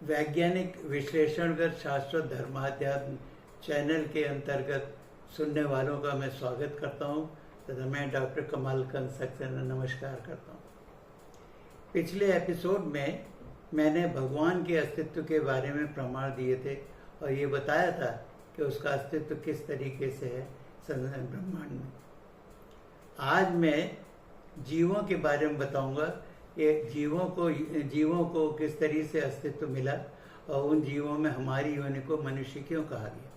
वैज्ञानिक विश्लेषणगत शास्त्र धर्माध्यात्म चैनल के अंतर्गत सुनने वालों का मैं स्वागत करता हूं तथा मैं डॉक्टर कमाल कंद सक्सेना नमस्कार करता हूं। पिछले एपिसोड में मैंने भगवान के अस्तित्व के बारे में प्रमाण दिए थे और ये बताया था कि उसका अस्तित्व किस तरीके से है ब्रह्मांड में। आज मैं जीवों के बारे में बताऊंगा कि जीवों को किस तरीके से अस्तित्व मिला और उन जीवों में हमारी योनि को मनुष्य क्यों कहा गया।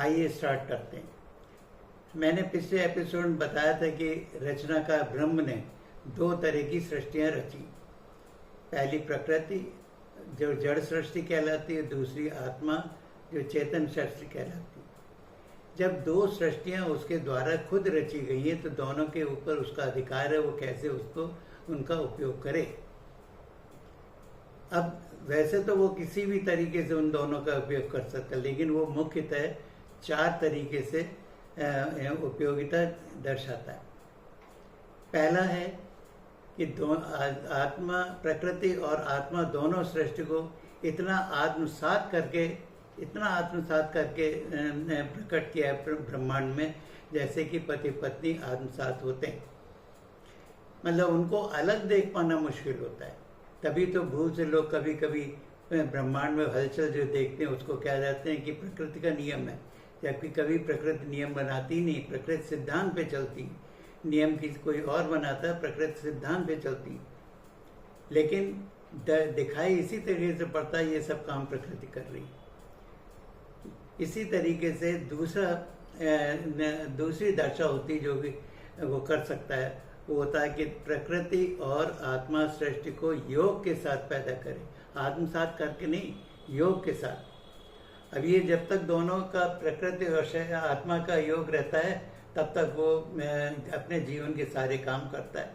आइए स्टार्ट करते हैं। मैंने पिछले एपिसोड में बताया था कि रचनाकार ब्रह्म ने दो तरह की सृष्टियां रची। पहली प्रकृति जो जड़ सृष्टि कहलाती है, दूसरी आत्मा जो चेतन सृष्टि कहलाती है। जब दो सृष्टियां उसके द्वारा खुद रची गई हैं तो दोनों के ऊपर उसका अधिकार है वो कैसे उसको उनका उपयोग करे। अब वैसे तो वो किसी भी तरीके से उन दोनों का उपयोग कर सकता है, लेकिन वो मुख्यतः चार तरीके से उपयोगिता दर्शाता है। पहला है कि आत्मा प्रकृति और आत्मा दोनों सृष्टि को इतना आत्मसात करके प्रकट किया है ब्रह्मांड में, जैसे कि पति पत्नी आत्मसात होते हैं। मतलब उनको अलग देख पाना मुश्किल होता है। तभी तो भूल से लोग कभी कभी ब्रह्मांड में हलचल जो देखते हैं उसको कह जाते हैं कि प्रकृति का नियम है, जबकि कभी प्रकृति नियम बनाती नहीं, प्रकृति सिद्धांत पे चलती। नियम की कोई और बनाता है, प्रकृति सिद्धांत पे चलती। लेकिन दिखाई इसी तरीके से पड़ता है ये सब काम प्रकृति कर रही है। इसी तरीके से दूसरी दशा होती जो भी वो कर सकता है, वो होता है कि प्रकृति और आत्मा सृष्टि को योग के साथ पैदा करे, आत्मसात करके नहीं, योग के साथ। अब ये जब तक दोनों का प्रकृति और आत्मा का योग रहता है तब तक वो अपने जीवन के सारे काम करता है।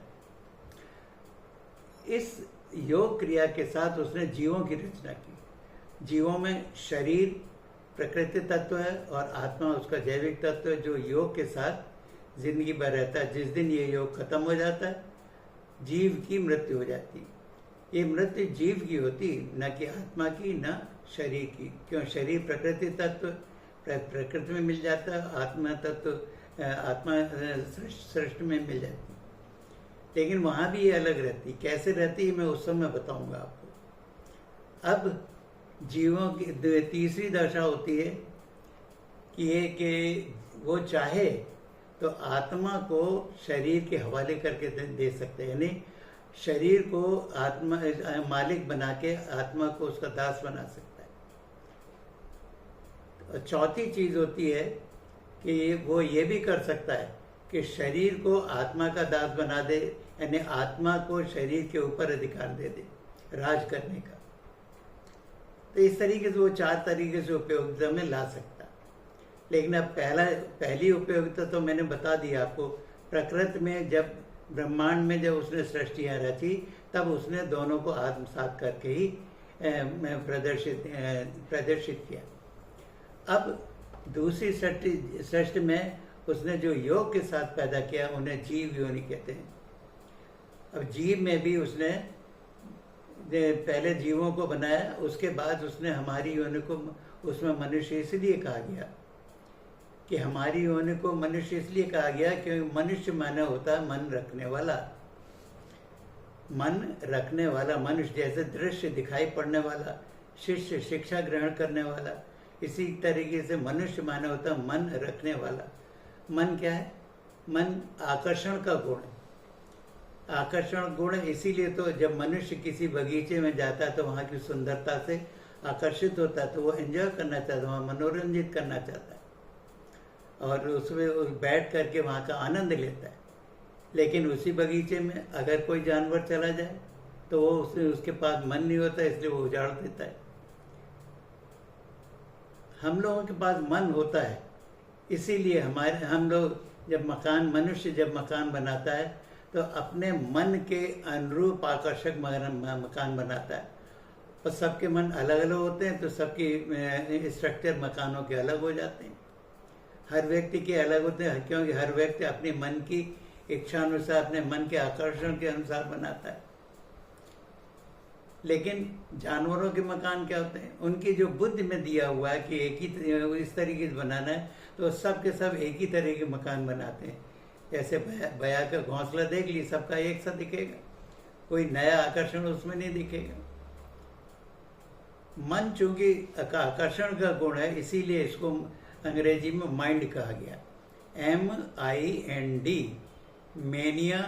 इस योग क्रिया के साथ उसने जीवों की रचना की। जीवों में शरीर प्रकृति तत्व है और आत्मा उसका जैविक तत्व है जो योग के साथ जिंदगी भर रहता है। जिस दिन ये योग खत्म हो जाता है जीव की मृत्यु हो जाती है। ये मृत्यु जीव की होती, न कि आत्मा की, न शरीर की। क्यों? शरीर प्रकृति तत्व प्रकृति में मिल जाता है, आत्मा तत्व आत्मा सृष्टि में मिल जाती है। लेकिन वहां भी ये अलग रहती। कैसे रहती है मैं उस समय बताऊंगा आपको। अब जीवों की तीसरी दशा होती है कि वो चाहे तो आत्मा को शरीर के हवाले करके दे सकते हैं, यानी शरीर को आत्मा मालिक बना के आत्मा को उसका दास बना सकता है। और चौथी चीज होती है कि वो ये भी कर सकता है कि शरीर को आत्मा का दास बना दे, यानी आत्मा को शरीर के ऊपर अधिकार दे दे राज करने का। तो इस तरीके से वो चार तरीके से उपयोगिता में ला सकता। लेकिन अब पहली उपयोगिता तो मैंने बता दी आपको। प्रकृति में जब ब्रह्मांड में जब उसने सृष्टियां रची तब उसने दोनों को आत्मसात करके ही प्रदर्शित किया। अब दूसरी सृष्टि में उसने जो योग के साथ पैदा किया उन्हें जीव योनि कहते हैं। अब जीव में भी उसने पहले जीवों को बनाया, उसके बाद उसने हमारी योनि को उसमें मनुष्य इसलिए कहा गया कि हमारी योनि को मनुष्य इसलिए कहा गया क्योंकि मनुष्य माना होता है मन रखने वाला। मन रखने वाला मनुष्य, जैसे दृश्य दिखाई पड़ने वाला, शिष्य शिक्षा ग्रहण करने वाला, इसी तरीके से मनुष्य माना होता है मन रखने वाला। मन क्या है? मन आकर्षण का गुण है। आकर्षण गुण इसीलिए तो जब मनुष्य किसी बगीचे में जाता है तो वहाँ की सुंदरता से आकर्षित होता है, तो वो एंजॉय करना चाहता है, वहाँ मनोरंजित करना चाहता है और उसमें बैठ करके वहाँ का आनंद लेता है। लेकिन उसी बगीचे में अगर कोई जानवर चला जाए तो वो उसके पास मन नहीं होता, इसलिए वो उजाड़ देता है। हम लोगों के पास मन होता है, इसीलिए हम लोग मनुष्य जब मकान बनाता है तो अपने मन के अनुरूप आकर्षक मकान बनाता है। और सबके मन अलग अलग होते हैं तो सबकी स्ट्रक्चर मकानों के अलग हो जाते हैं। हर व्यक्ति के अलग होते हैं क्योंकि हर व्यक्ति अपने मन की इच्छा अनुसार, अपने मन के आकर्षण के अनुसार बनाता है। लेकिन जानवरों के मकान क्या होते हैं? उनकी जो बुद्धि में दिया हुआ है कि एक ही इस तरीके से बनाना है, तो सब के सब एक ही तरह के मकान बनाते हैं। जैसे बया का घोंसला देख ली, सबका एक सा दिखेगा, कोई नया आकर्षण उसमें नहीं दिखेगा। मन चूंकि आकर्षण का गुण है, इसीलिए इसको अंग्रेजी में माइंड कहा गया। MIND, mania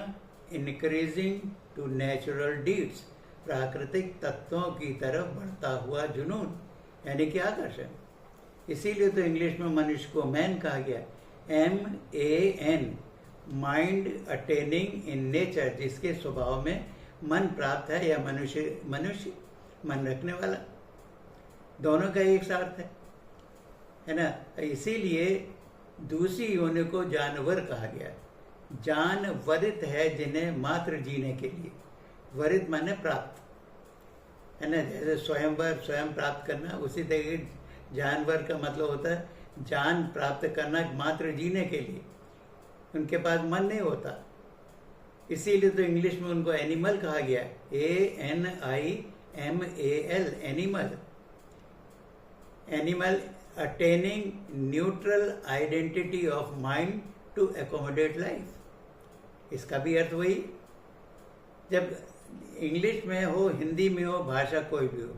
increasing to natural deeds, प्राकृतिक तत्वों की तरफ बढ़ता हुआ जुनून, यानी कि आकर्षण। इसीलिए तो इंग्लिश में मनुष्य को मैन कहा गया। MAN, mind attaining in nature, जिसके स्वभाव में मन प्राप्त है, या मनुष्य मन रखने वाला। दोनों का एक साथ है ना। इसीलिए दूसरी योनि को जानवर कहा गया। जानवरित है जिन्हें मात्र जीने के लिए, वरित माने प्राप्त, है ना। जैसे स्वयंवर, स्वयं प्राप्त करना, उसी तरह जानवर का मतलब होता है जान प्राप्त करना मात्र जीने के लिए। उनके पास मन नहीं होता, इसीलिए तो इंग्लिश में उनको एनिमल कहा गया। ANIMAL, animal. Animal attaining neutral identity of mind to accommodate life. इसका भी अर्थ वही, जब इंग्लिश में हो, हिंदी में हो, भाषा कोई भी हो,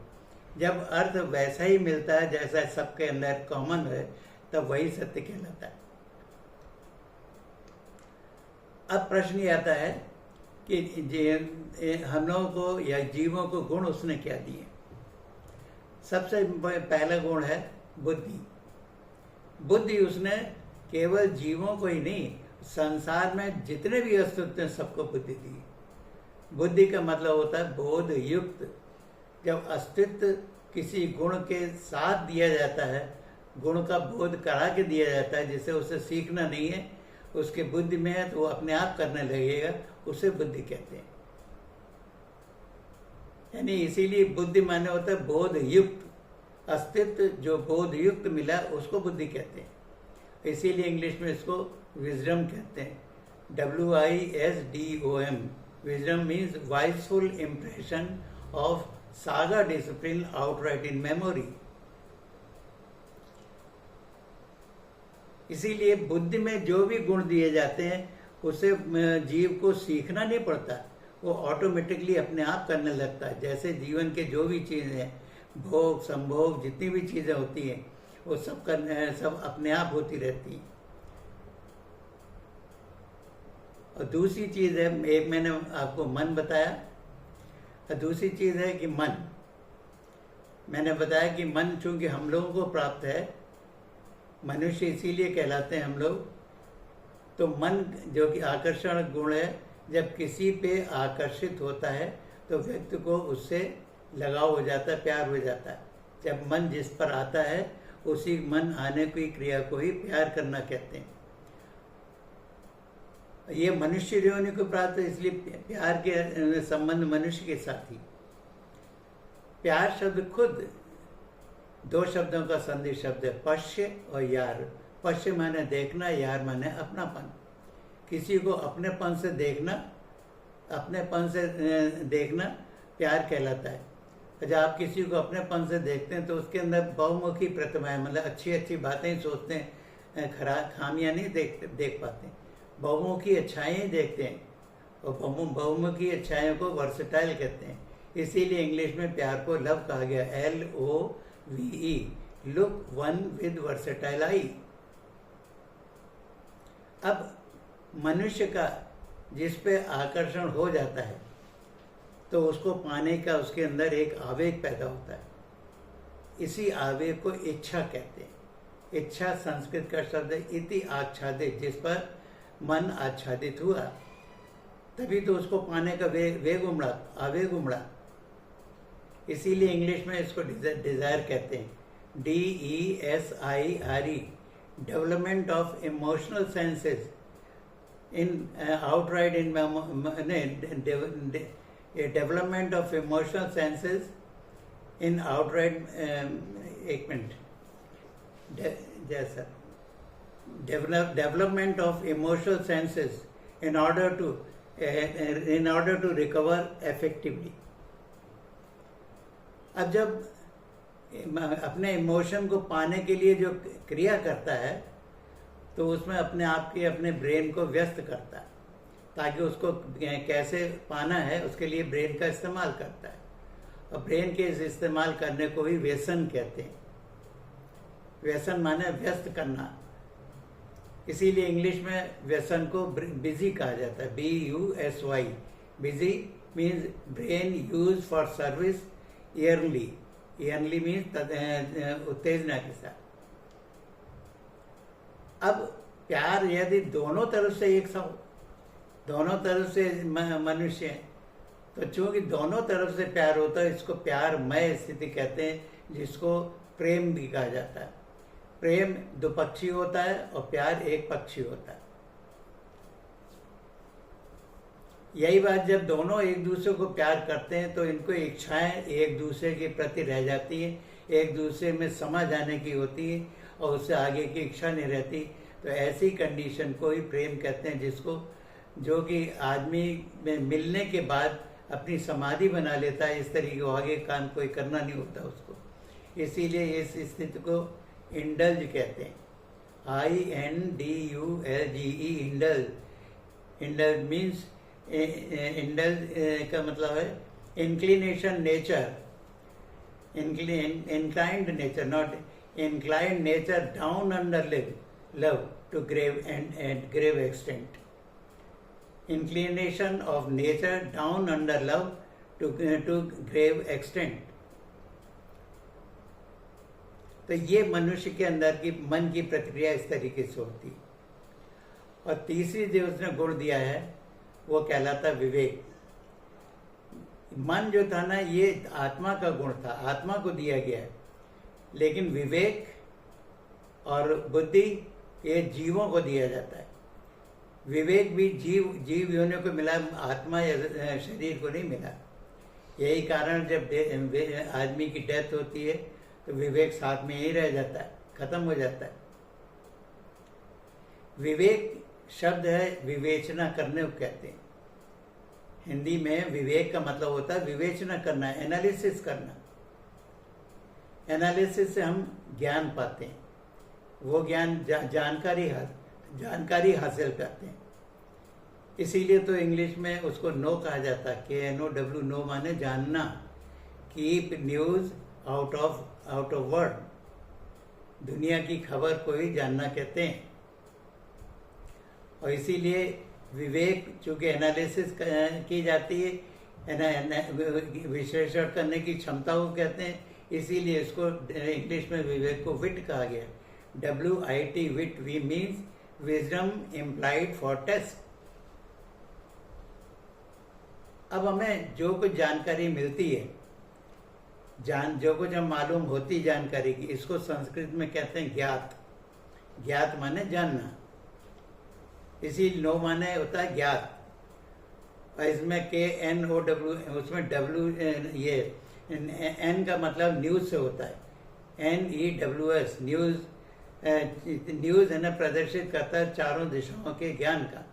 जब अर्थ वैसा ही मिलता है जैसा सबके अंदर कॉमन है, तब वही सत्य कहलाता है। अब प्रश्न ये आता है कि हम लोगों को या जीवों को गुण उसने क्या दिए। सबसे पहला गुण है बुद्धि। बुद्धि उसने केवल जीवों को ही नहीं, संसार में जितने भी अस्तित्व हैं सबको बुद्धि दी। बुद्धि का मतलब होता है बोध युक्त। जब अस्तित्व किसी गुण के साथ दिया जाता है, गुण का बोध करा के दिया जाता है, जिसे उसे सीखना नहीं है, उसके बुद्धि में है तो वो अपने आप करने लगेगा, उसे बुद्धि कहते हैं। यानी इसीलिए बुद्धि माने होता है बोध युक्त। अस्तित्व जो बोध युक्त मिला उसको बुद्धि कहते हैं। इसीलिए इंग्लिश में इसको विजडम कहते हैं। WISDOM। Wisdom means wiseful impression of saga discipline outright in memory. इसीलिए बुद्धि में जो भी गुण दिए जाते हैं उसे जीव को सीखना नहीं पड़ता, वो ऑटोमेटिकली अपने आप करने लगता है। जैसे जीवन के जो भी चीजें हैं, भोग संभोग जितनी भी चीजें होती हैं, वो सब अपने आप होती रहती हैं। और दूसरी चीज है, एक मैंने आपको मन बताया, और दूसरी चीज है कि मन। मैंने बताया कि मन चूंकि हम लोगों को प्राप्त है, मनुष्य इसीलिए कहलाते हैं हम लोग। तो मन जो कि आकर्षण गुण है, जब किसी पे आकर्षित होता है तो व्यक्ति को उससे लगाव हो जाता है, प्यार हो जाता है। जब मन जिस पर आता है, उसी मन आने की क्रिया को ही प्यार करना कहते हैं। ये मनुष्य योनि को प्राप्त है, इसलिए प्यार के संबंध मनुष्य के साथ ही। प्यार शब्द खुद दो शब्दों का संधि शब्द है, पश्य और यार। पश्य माने देखना, यार माने अपनापन। किसी को अपनेपन से देखना, अपनेपन से देखना प्यार कहलाता है। जब आप किसी को अपनेपन से देखते हैं तो उसके अंदर बहुमुखी प्रतिमा है, मतलब अच्छी अच्छी बातें ही सोचते हैं, खामियां नहीं देख पाते, बहुमुखी अच्छाएं देखते हैं। और बहुमुखी अच्छाइयों को वर्सेटाइल कहते हैं। इसीलिए इंग्लिश में प्यार को लव कहा गया, LOVE, look one with versatile eye. अब मनुष्य का जिस पे आकर्षण हो जाता है तो उसको पाने का उसके अंदर एक आवेग पैदा होता है। इसी आवेग को इच्छा कहते हैं। इच्छा संस्कृत का शब्द है इति आच्छादित, जिस पर मन आच्छादित हुआ, तभी तो उसको पाने का वेग उमड़ा, आवेग उमड़ा। इसीलिए इंग्लिश में इसको डिजायर कहते हैं, DESIRE, development of emotional senses in outright in development of emotional senses in outright, एक मिनट, जैसा development of emotional senses in order to recover effectively। अब जब अपने इमोशन को पाने के लिए जो क्रिया करता है तो उसमें अपने आप के अपने ब्रेन को व्यस्त करता है, ताकि उसको कैसे पाना है उसके लिए ब्रेन का इस्तेमाल करता है। और ब्रेन के इस इस्तेमाल करने को ही व्यसन कहते हैं। व्यसन माने व्यस्त करना, इसीलिए इंग्लिश में व्यसन को बिजी कहा जाता है, BUSY। Busy means brain use for service yearly. Yearly means उत्तेजना के साथ। अब प्यार यदि दोनों तरफ से एक सा हो, दोनों तरफ से मनुष्य है, तो चूंकि दोनों तरफ से प्यार होता है, इसको प्यारमय स्थिति कहते हैं, जिसको प्रेम भी कहा जाता है। प्रेम दुपक्षी होता है और प्यार एक पक्षी होता है। यही बात जब दोनों एक दूसरे को प्यार करते हैं तो इनको इच्छाएं एक दूसरे के प्रति रह जाती है, एक दूसरे में समा जाने की होती है और उससे आगे की इच्छा नहीं रहती। तो ऐसी कंडीशन को ही प्रेम कहते हैं, जिसको जो कि आदमी में मिलने के बाद अपनी समाधि बना लेता है। इस तरीके को आगे काम कोई करना नहीं होता उसको, इसीलिए इस स्थिति को इंडल्ज कहते हैं। INDULGE indulge. Indulge means indulge का मतलब है inclination nature, inclined nature, not inclined nature down under love to grave and grave extent. Inclination of nature down under love to grave extent. तो ये मनुष्य के अंदर की मन की प्रक्रिया इस तरीके से होती है। और तीसरी जो उसने गुण दिया है वो कहलाता विवेक। मन जो था ना, ये आत्मा का गुण था, आत्मा को दिया गया है, लेकिन विवेक और बुद्धि ये जीवों को दिया जाता है। विवेक भी जीव योनियों को मिला, आत्मा या शरीर को नहीं मिला। यही कारण जब आदमी की डेथ होती है तो विवेक साथ में ही रह जाता है, खत्म हो जाता है। विवेक शब्द है विवेचना करने को कहते हैं। हिंदी में विवेक का मतलब होता है विवेचना करना, एनालिसिस करना। एनालिसिस से हम ज्ञान पाते हैं, वो ज्ञान जानकारी हासिल करते हैं। इसीलिए तो इंग्लिश में उसको नो कहा जाता है, KNOW, नो माने जानना। Keep news out of word, दुनिया की खबर को ही जानना कहते हैं। और इसीलिए विवेक चूंकि एनालिसिस की जाती है, विश्लेषण करने की क्षमता को कहते हैं, इसीलिए इसको इंग्लिश में विवेक को विट कहा गया। WIT, wit we means wisdom implied for test. अब हमें जो कुछ जानकारी मिलती है, जो कुछ हम मालूम होती जानकारी की, इसको संस्कृत में कहते हैं ज्ञात। ज्ञात माने जानना, इसी नो माने होता है ज्ञात। और इसमें KNOW, उसमें W ये N का मतलब न्यूज से होता है, NEWS न्यूज। न्यूज है ना, प्रदर्शित करता है चारों दिशाओं के ज्ञान का,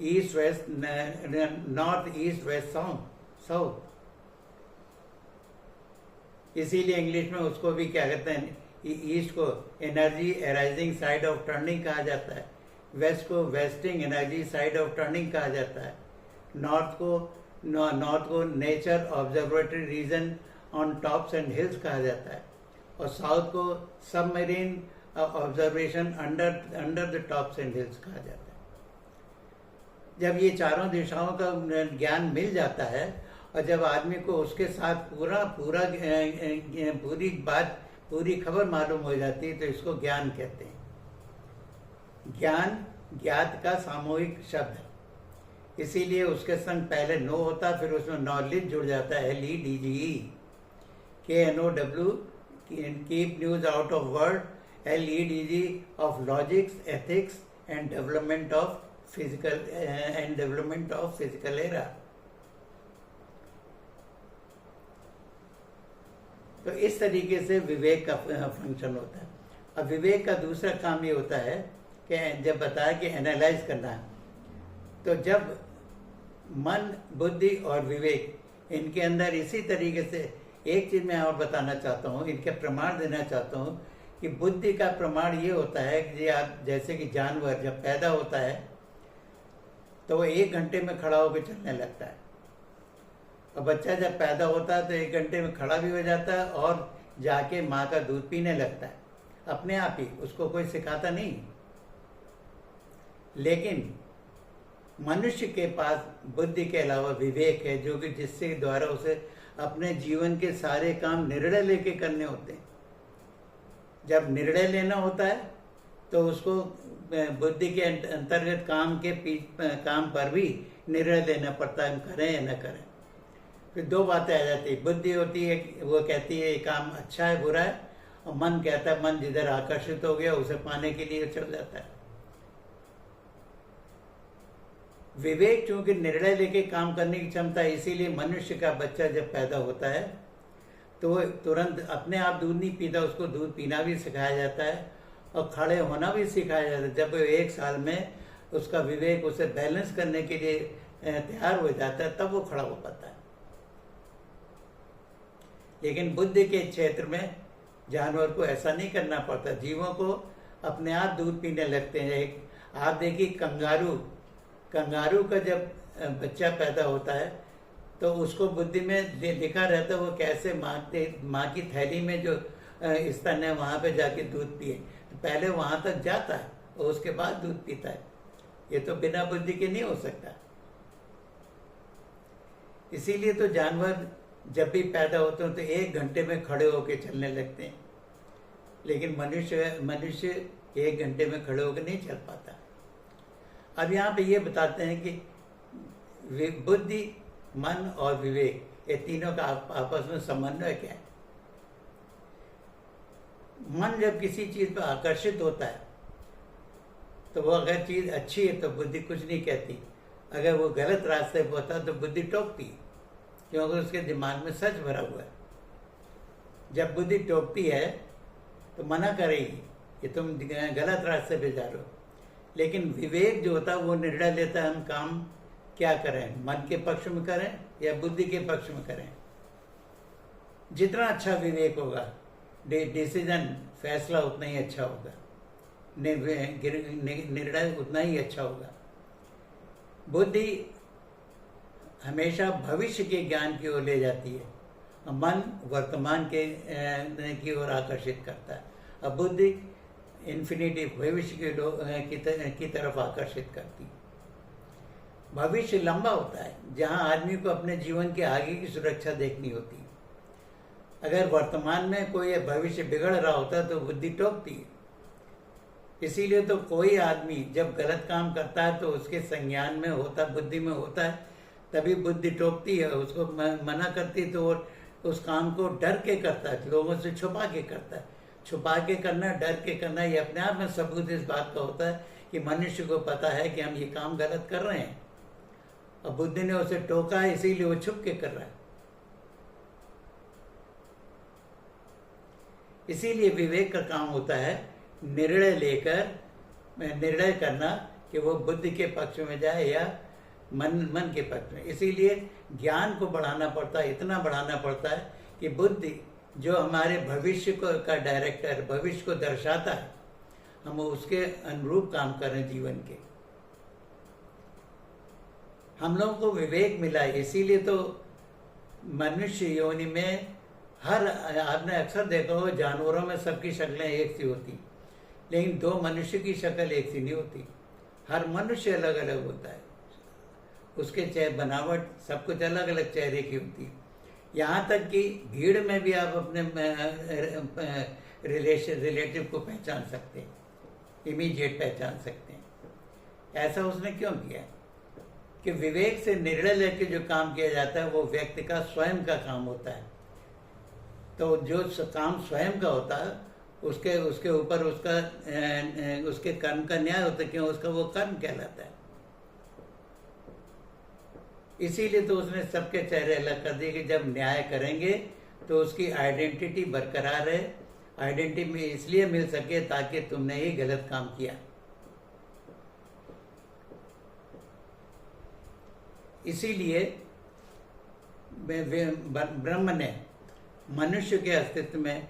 east west, north east west south. इसीलिए इंग्लिश में उसको भी क्या कहते हैं, ईस्ट को energy arising side of turning कहा जाता है, वेस्ट को wasting energy side of turning कहा जाता है, नॉर्थ को nature observatory region on tops and hills कहा जाता है, और साउथ को submarine observation under the tops and hills कहा जाता है। जब ये चारों दिशाओं का ज्ञान मिल जाता है और जब आदमी को उसके साथ पूरी खबर मालूम हो जाती है, तो इसको ज्ञान कहते हैं। ज्ञान ज्ञात का सामूहिक शब्द है, इसीलिए उसके संग पहले नो होता, फिर उसमें नॉलेज जुड़ जाता है, LEDGE। KNOW keep news out of word, LEDG of logics, ethics and development of physical era. तो इस तरीके से विवेक का फंक्शन होता है। अब विवेक का दूसरा काम ये होता है कि जब बताया कि एनालाइज करना है, तो जब मन, बुद्धि और विवेक इनके अंदर इसी तरीके से एक चीज मैं और बताना चाहता हूँ, इनके प्रमाण देना चाहता हूँ कि बुद्धि का प्रमाण ये होता है कि आप जैसे कि जानवर जब पैदा होता है तो वो 1 घंटे में खड़ा होकर चलने लगता है, और बच्चा जब पैदा होता है तो 1 घंटे में खड़ा भी हो जाता है और जाके माँ का दूध पीने लगता है अपने आप ही, उसको कोई सिखाता नहीं। लेकिन मनुष्य के पास बुद्धि के अलावा विवेक है, जो कि जिसके द्वारा उसे अपने जीवन के सारे काम निर्णय लेके करने होते हैं। जब निर्णय लेना होता है तो उसको बुद्धि के अंतर्गत काम पर भी निर्णय लेना पड़ता है, हम करें या न करें। फिर 2 बातें आ जाती है, बुद्धि होती है वो कहती है ये काम अच्छा है बुरा है, और मन कहता है, मन जिधर आकर्षित हो गया उसे पाने के लिए चल जाता है। विवेक चूंकि निर्णय लेके काम करने की क्षमता है, इसीलिए मनुष्य का बच्चा जब पैदा होता है तो वो तुरंत अपने आप दूध नहीं पीता, उसको दूध पीना भी सिखाया जाता है और खड़े होना भी सिखाया जाता है। जब वो 1 साल में उसका विवेक उसे बैलेंस करने के लिए तैयार हो जाता है तब वो खड़ा हो पाता है। लेकिन बुद्धि के क्षेत्र में जानवर को ऐसा नहीं करना पड़ता, जीवों को अपने आप दूध पीने लगते हैं। आप देखिए कंगारू का जब बच्चा पैदा होता है तो उसको बुद्धि में लिखा रहता है वो कैसे माँ की थैली में जो स्तन है वहां पे जाके दूध पिए, तो पहले वहां तक जाता है और उसके बाद दूध पीता है। ये तो बिना बुद्धि के नहीं हो सकता। इसीलिए तो जानवर जब भी पैदा होते हैं तो 1 घंटे में खड़े होकर चलने लगते हैं, लेकिन मनुष्य 1 घंटे में खड़े होकर नहीं चल पाता। अब यहाँ पे ये बताते हैं कि बुद्धि, मन और विवेक, ये तीनों का आपस में समन्वय क्या है। मन जब किसी चीज पर आकर्षित होता है तो वो अगर चीज अच्छी है तो बुद्धि कुछ नहीं कहती, अगर वो गलत रास्ते पर होता है तो बुद्धि टोकती, क्योंकि उसके दिमाग में सच भरा हुआ है। जब बुद्धि टोकती है तो मना करेगी कि तुम गलत रास्ते पे जा रहे हो। लेकिन विवेक जो होता है वो निर्णय लेता है हम काम क्या करें, मन के पक्ष में करें या बुद्धि के पक्ष में करें। जितना अच्छा विवेक होगा डिसीजन, फैसला उतना ही अच्छा होगा, निर्णय उतना ही अच्छा होगा। बुद्धि हमेशा भविष्य के ज्ञान की ओर ले जाती है, मन वर्तमान के की ओर आकर्षित करता है, और बुद्धि इन्फिनिटी भविष्य की तरफ आकर्षित करती है। भविष्य लंबा होता है, जहां आदमी को अपने जीवन के आगे की सुरक्षा देखनी होती है। अगर वर्तमान में कोई भविष्य बिगड़ रहा होता है तो बुद्धि टोकती है। इसीलिए तो कोई आदमी जब गलत काम करता है तो उसके संज्ञान में होता, बुद्धि में होता है, तभी बुद्धि टोकती है, उसको मना करती, तो उस काम को डर के करता है, लोगों से छुपा के करता है। छुपा के करना, डर के करना, ये अपने आप में सबूत इस बात का होता है कि मनुष्य को पता है कि हम ये काम गलत कर रहे हैं, और बुद्धि ने उसे टोका है, इसीलिए वो छुप के कर रहा है। इसीलिए विवेक का काम होता है निर्णय करना कि वो बुद्धि के पक्ष में जाए या मन के पक्ष में। इसीलिए ज्ञान को बढ़ाना पड़ता है, इतना बढ़ाना पड़ता है कि बुद्धि जो हमारे भविष्य को का डायरेक्टर, भविष्य को दर्शाता है, हम उसके अनुरूप काम करें जीवन के। हम लोगों को विवेक मिला है, इसीलिए तो मनुष्य योनि में आपने अक्सर देखा हो जानवरों में सबकी शक्लें एक सी होती, लेकिन 2 मनुष्य की शक्ल एक सी नहीं होती। हर मनुष्य अलग अलग होता है, उसके चेहरे बनावट सब कुछ अलग अलग चेहरे की होती है। यहाँ तक कि भीड़ में भी आप अपने रिलेटिव को पहचान सकते हैं, इमीडिएट पहचान सकते हैं। ऐसा उसने क्यों किया कि विवेक से निर्णय लेकर जो काम किया जाता है वो व्यक्ति का स्वयं का काम होता है। तो जो काम स्वयं का होता है उसके ऊपर उसके कर्म का न्याय होता है, क्यों, उसका वो कर्म कहलाता है। इसीलिए तो उसने सबके चेहरे अलग कर दिए कि जब न्याय करेंगे तो उसकी आइडेंटिटी बरकरार है। आइडेंटिटी इसलिए मिल सके ताकि तुमने ही गलत काम किया। इसीलिए ब्रह्म ने मनुष्य के अस्तित्व में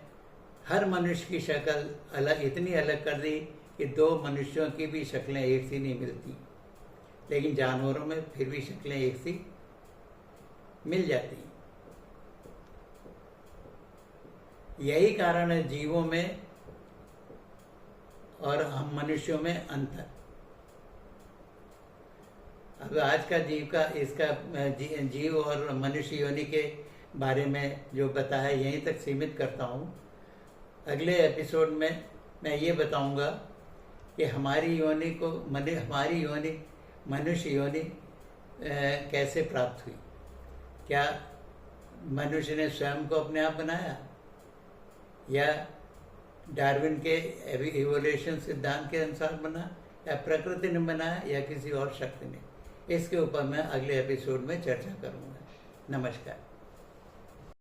हर मनुष्य की शक्ल अलग, इतनी अलग कर दी कि दो मनुष्यों की भी शक्लें एक सी नहीं मिलती, लेकिन जानवरों में फिर भी शक्लें एक सी मिल जाती हैं। यही कारण है जीवों में और हम मनुष्यों में अंतर। अब आज का जीव और मनुष्य योनि के बारे में जो बताया यहीं तक सीमित करता हूँ। अगले एपिसोड में मैं ये बताऊंगा कि हमारी योनि मनुष्य योनि कैसे प्राप्त हुई। क्या मनुष्य ने स्वयं को अपने आप बनाया, या डार्विन के इवोल्यूशन सिद्धांत के अनुसार बना, या प्रकृति ने बनाया, या किसी और शक्ति ने? इसके ऊपर मैं अगले एपिसोड में चर्चा करूंगा। नमस्कार।